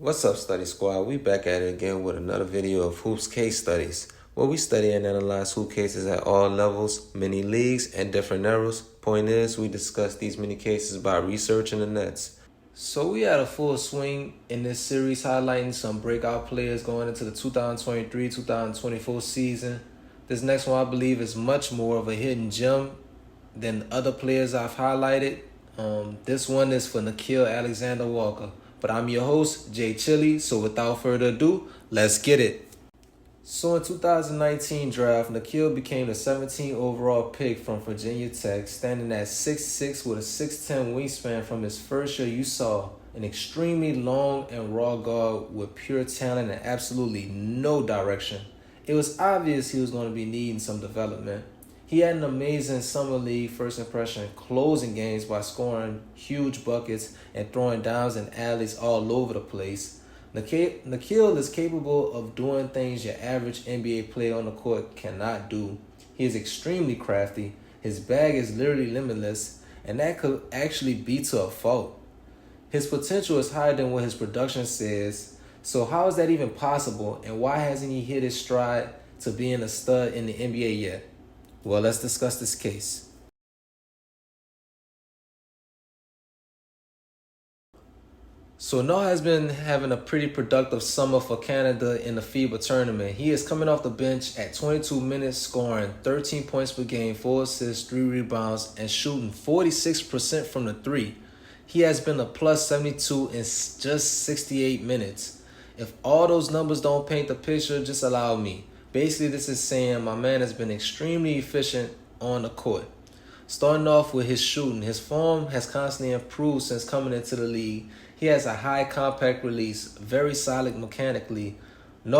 What's up, Study Squad? We back at it again with another video of Hoops case studies, where we study and analyze hoop cases at all levels, many leagues, and different eras. Point is, we discuss these many cases by researching the nets. So we had a full swing in this series, highlighting some breakout players going into the 2023-2024 season. This next one, I believe, is much more of a hidden gem than other players I've highlighted. This one is for Nickeil Alexander-Walker. But I'm your host, Jay Chili, so without further ado, let's get it. So in 2019 draft, Nickeil became the 17th overall pick from Virginia Tech, standing at 6'6" with a 6'10" wingspan. From his first year, you saw an extremely long and raw guard with pure talent and absolutely no direction. It was obvious he was going to be needing some development. He had an amazing summer league first impression, closing games by scoring huge buckets and throwing downs and alleys all over the place. Nickeil is capable of doing things your average NBA player on the court cannot do. He is extremely crafty. His bag is literally limitless, and that could actually be to a fault. His potential is higher than what his production says. So how is that even possible, and why hasn't he hit his stride to being a stud in the NBA yet? Well, let's discuss this case. So NAW has been having a pretty productive summer for Canada in the FIBA tournament. He is coming off the bench at 22 minutes, scoring 13 points per game, 4 assists, 3 rebounds, and shooting 46% from the three. He has been a plus 72 in just 68 minutes. If all those numbers don't paint the picture, just allow me. Basically, this is saying my man has been extremely efficient on the court. Starting off with his shooting, his form has constantly improved since coming into the league. He has a high compact release, very solid mechanically. He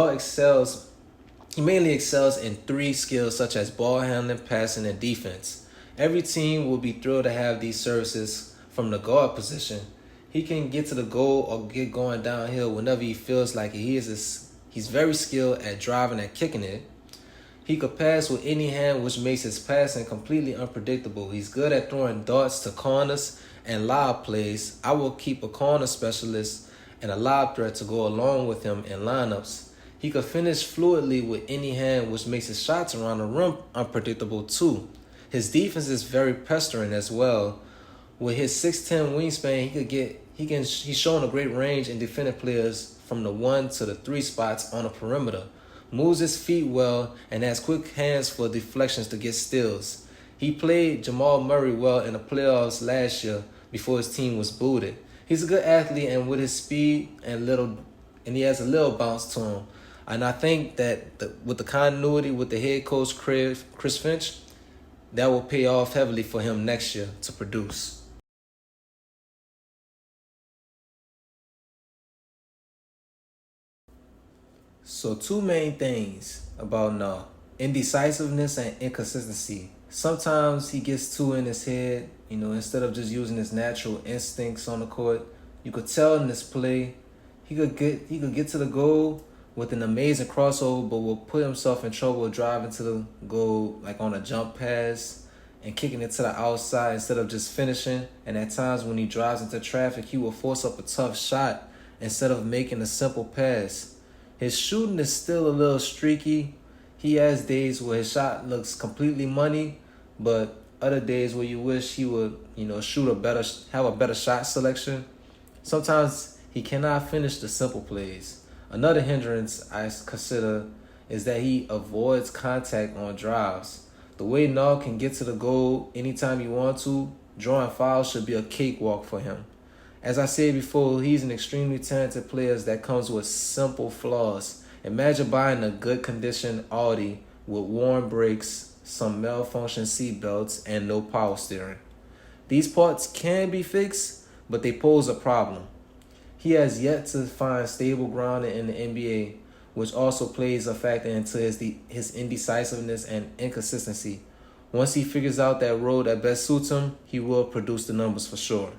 mainly excels in three skills such as ball handling, passing, and defense. Every team will be thrilled to have these services from the guard position. He can get to the goal or get going downhill whenever he feels like it. He's very skilled at driving and kicking it. He could pass with any hand, which makes his passing completely unpredictable. He's good at throwing darts to corners and lob plays. I will keep a corner specialist and a lob threat to go along with him in lineups. He could finish fluidly with any hand, which makes his shots around the rim unpredictable too. His defense is very pestering as well. With his 6'10" wingspan, he's shown a great range in defending players from the 1 to the 3 spots on the perimeter. Moves his feet well and has quick hands for deflections to get steals. He played Jamal Murray well in the playoffs last year before his team was booted. He's a good athlete, and with his speed and he has a little bounce to him. And I think that with the continuity with the head coach Chris Finch, that will pay off heavily for him next year to produce. So two main things about NAW: indecisiveness and inconsistency. Sometimes he gets too in his head, instead of just using his natural instincts on the court. You could tell in this play, he could get to the goal with an amazing crossover, but will put himself in trouble driving to the goal like on a jump pass and kicking it to the outside instead of just finishing. And at times when he drives into traffic, he will force up a tough shot instead of making a simple pass. His shooting is still a little streaky. He has days where his shot looks completely money, but other days where you wish he would, have a better shot selection. Sometimes he cannot finish the simple plays. Another hindrance I consider is that he avoids contact on drives. The way NAW can get to the goal anytime he wants to, drawing fouls should be a cakewalk for him. As I said before, he's an extremely talented player that comes with simple flaws. Imagine buying a good condition Audi with worn brakes, some malfunction seat belts, and no power steering. These parts can be fixed, but they pose a problem. He has yet to find stable grounding in the NBA, which also plays a factor into his indecisiveness and inconsistency. Once he figures out that role that best suits him, he will produce the numbers for sure.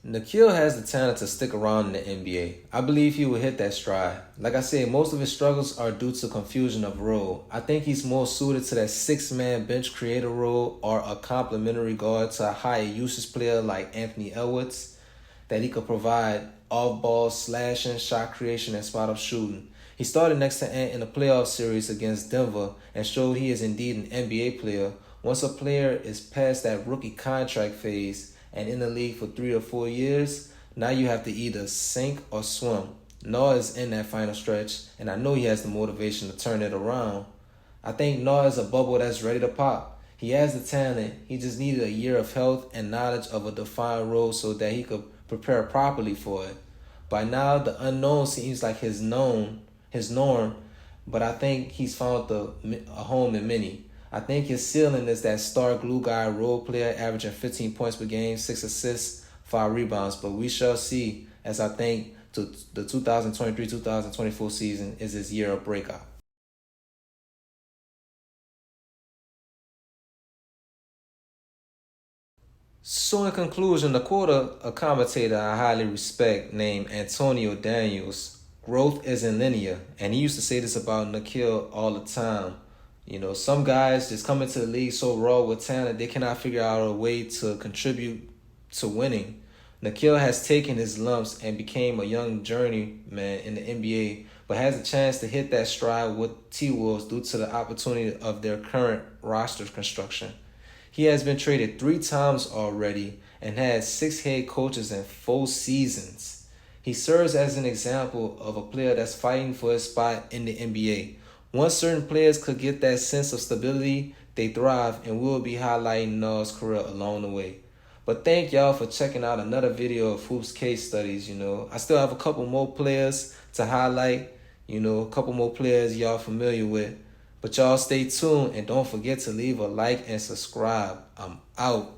Nikhil has the talent to stick around in the NBA. I believe he will hit that stride. Like I said, most of his struggles are due to confusion of role. I think he's more suited to that six-man bench creator role or a complementary guard to a higher usage player like Anthony Edwards that he could provide off-ball slashing, shot creation, and spot-up shooting. He started next to Ant in the playoff series against Denver and showed he is indeed an NBA player. Once a player is past that rookie contract phase and in the league for 3 or 4 years, now you have to either sink or swim. NAW is in that final stretch, and I know he has the motivation to turn it around. I think NAW is a bubble that's ready to pop. He has the talent. He just needed a year of health and knowledge of a defined role so that he could prepare properly for it. By now, the unknown seems like his norm, but I think he's found a home in many. I think his ceiling is that star glue guy role player averaging 15 points per game, 6 assists, 5 rebounds. But we shall see, as I think the 2023-2024 season is his year of breakout. So in conclusion, to quote a commentator I highly respect named Antonio Daniels, growth isn't linear. And he used to say this about Nikhil all the time. You know, some guys just come into the league so raw with talent, they cannot figure out a way to contribute to winning. Nikhil has taken his lumps and became a young journeyman in the NBA, but has a chance to hit that stride with T-Wolves due to the opportunity of their current roster construction. He has been traded 3 times already and had 6 head coaches in 4 seasons. He serves as an example of a player that's fighting for his spot in the NBA. Once certain players could get that sense of stability, they thrive, and we'll be highlighting NAW's career along the way. But thank y'all for checking out another video of Hoops case studies. I still have a couple more players to highlight, a couple more players y'all familiar with. But y'all stay tuned and don't forget to leave a like and subscribe. I'm out.